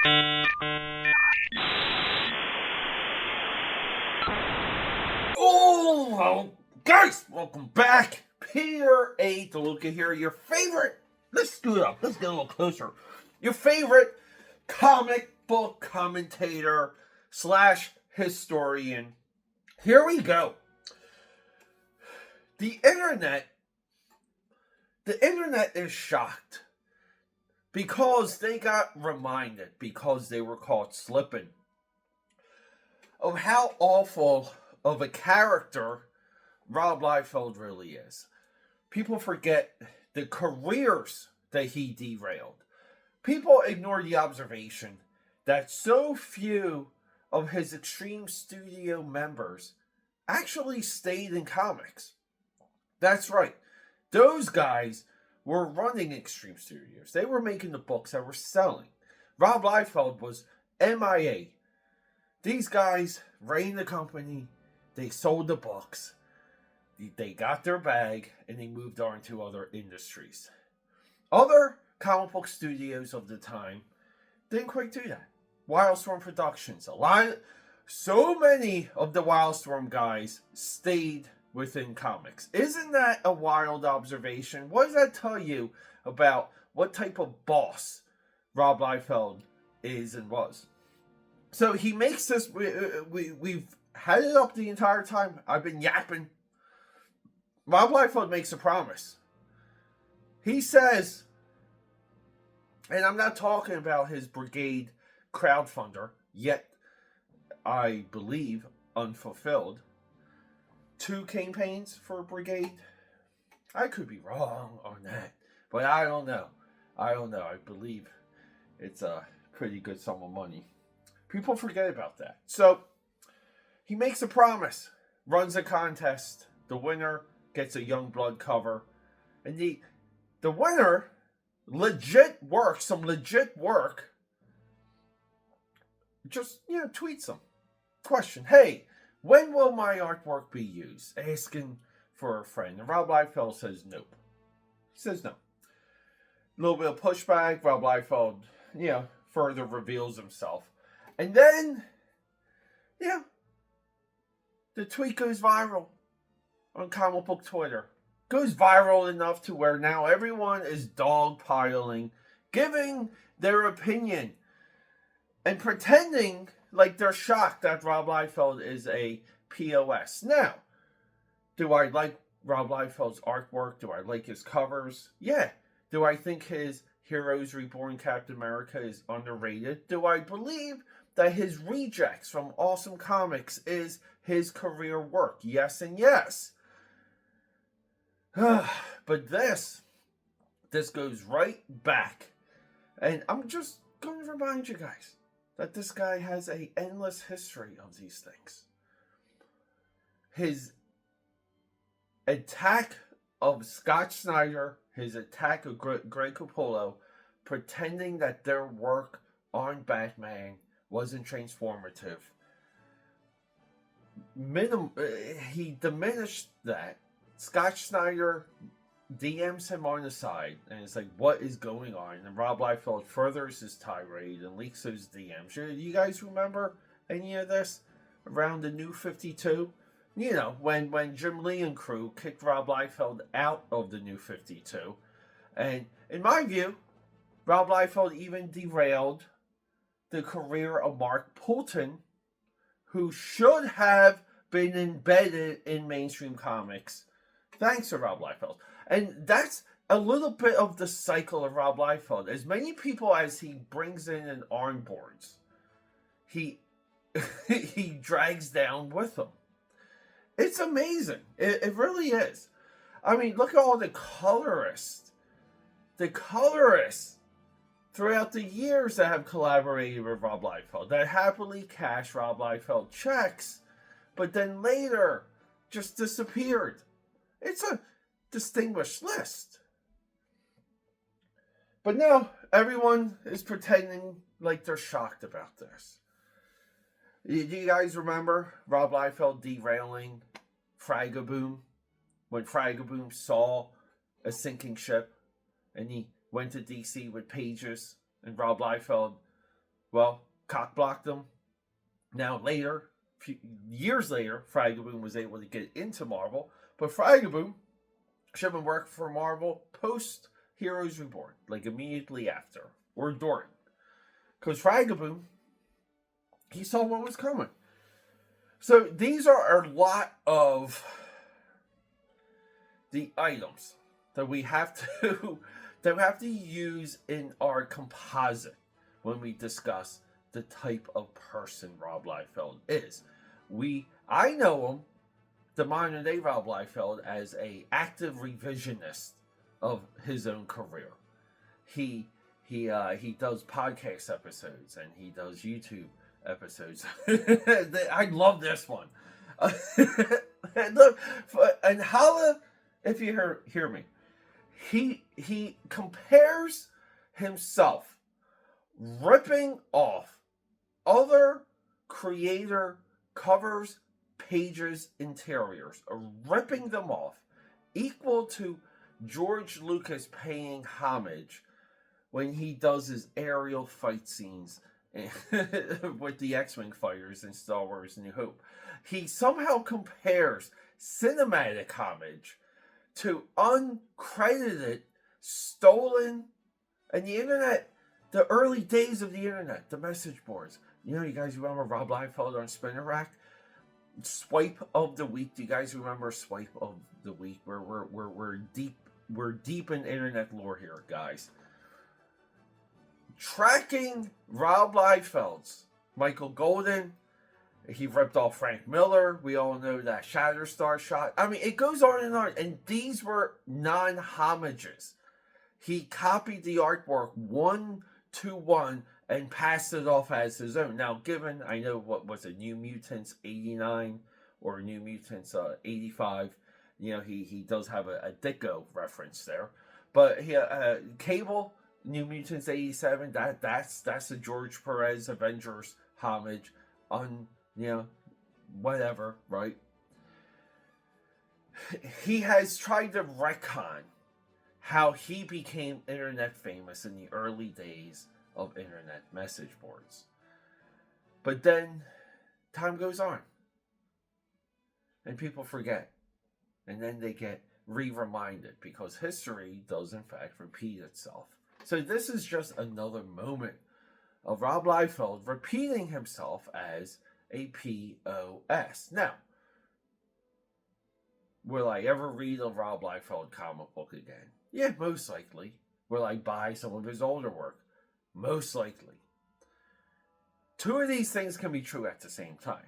Oh, well, guys, welcome back. Peter A. DeLuca here, your favorite. Let's scoot up. Let's get a little closer. Your favorite comic book commentator slash historian. Here we go. The internet is shocked because they got reminded, because they were caught slipping, of how awful of a character Rob Liefeld really is. People forget the careers that he derailed. People ignore the observation that so few of his Extreme Studio members actually stayed in comics. That's right. Those guys were running Extreme Studios. They were making the books that were selling. Rob Liefeld was MIA. These guys ran the company. They sold the books. They got their bag and they moved on to other industries. Other comic book studios of the time didn't quite do that. Wildstorm Productions, so many of the Wildstorm guys stayed within comics. Isn't that a wild observation? What does that tell you about what type of boss Rob Liefeld is and was? So he makes this. We've had it up the entire time. I've been yapping. Rob Liefeld makes a promise. He says, and I'm not talking about his Brigade crowdfunder, yet I believe unfulfilled. 2 campaigns for Brigade. I could be wrong on that, but I don't know. I believe it's a pretty good sum of money. People forget about that. So he makes a promise, runs a contest. The winner gets a Youngblood cover, and the winner some legit work. Just tweets them. Question: hey, when will my artwork be used? Asking for a friend. And Rob Liefeld says nope. He says no. A little bit of pushback. Rob Liefeld, further reveals himself. And then, the tweet goes viral on comic book Twitter. Goes viral enough to where now everyone is dogpiling, giving their opinion, and pretending like they're shocked that Rob Liefeld is a POS. Now, do I like Rob Liefeld's artwork? Do I like his covers? Yeah. Do I think his Heroes Reborn Captain America is underrated? Do I believe that his Rejects from Awesome Comics is his career work? Yes and yes. But this goes right back. And I'm just going to remind you guys that this guy has an endless history of these things. His attack of Scott Snyder, his attack of Greg Capullo, pretending that their work on Batman wasn't transformative. He diminished that. Scott Snyder DMs him on the side, and it's like, what is going on? And Rob Liefeld furthers his tirade and leaks those DMs. Do you guys remember any of this around the New 52? When Jim Lee and crew kicked Rob Liefeld out of the New 52. And in my view, Rob Liefeld even derailed the career of Mark Poulton, who should have been embedded in mainstream comics thanks to Rob Liefeld. And that's a little bit of the cycle of Rob Liefeld. As many people as he brings in and onboards, he drags down with him. It's amazing. It really is. I mean, look at all the colorists. The colorists throughout the years that have collaborated with Rob Liefeld, that happily cash Rob Liefeld checks, but then later just disappeared. It's a distinguished list. But now everyone is pretending like they're shocked about this. Do you guys remember Rob Liefeld derailing Fragaboom? When Fragaboom saw a sinking ship and he went to DC with pages, and Rob Liefeld Well, cock blocked him. Now later, years later, Fragaboom was able to get into Marvel, but Fragaboom should have been working for Marvel post Heroes Reborn, like immediately after or during, because Fragaboom, he saw what was coming. So these are a lot of the items that we have to use in our composite when we discuss the type of person Rob Liefeld is. I know him, the modern day Rob Liefeld, as a active revisionist of his own career. He does podcast episodes and he does YouTube episodes. I love this one. Look, and holla if you hear me. He compares himself ripping off other creator covers, pages, interiors, ripping them off, equal to George Lucas paying homage when he does his aerial fight scenes with the X-Wing fighters in Star Wars New Hope. He somehow compares cinematic homage to uncredited, stolen, and the internet, the early days of the internet, the message boards. You know, you guys remember Rob Liefeld on Spinner Rack? Swipe of the week. Do you guys remember Swipe of the week? We're deep in internet lore here, guys. Tracking Rob Liefeld's Michael Golden. He ripped off Frank Miller. We all know that Shatterstar shot. I mean, it goes on and on. And these were non-homages. He copied the artwork 1-to-1 and passed it off as his own. Now, given, I know, what was it, New Mutants 89 or New Mutants 85, you know, he does have a Ditko reference there. But Cable, New Mutants 87, that's a George Perez Avengers homage on, you know, whatever, right? He has tried to retcon how he became internet famous in the early days of internet message boards. But then time goes on and people forget, and then they get reminded because history does in fact repeat itself. So this is just another moment of Rob Liefeld repeating himself as a POS. Now, will I ever read a Rob Liefeld comic book again? Yeah, most likely. Will I buy some of his older work? Most likely. Two of these things can be true at the same time,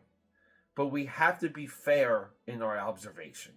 but we have to be fair in our observation.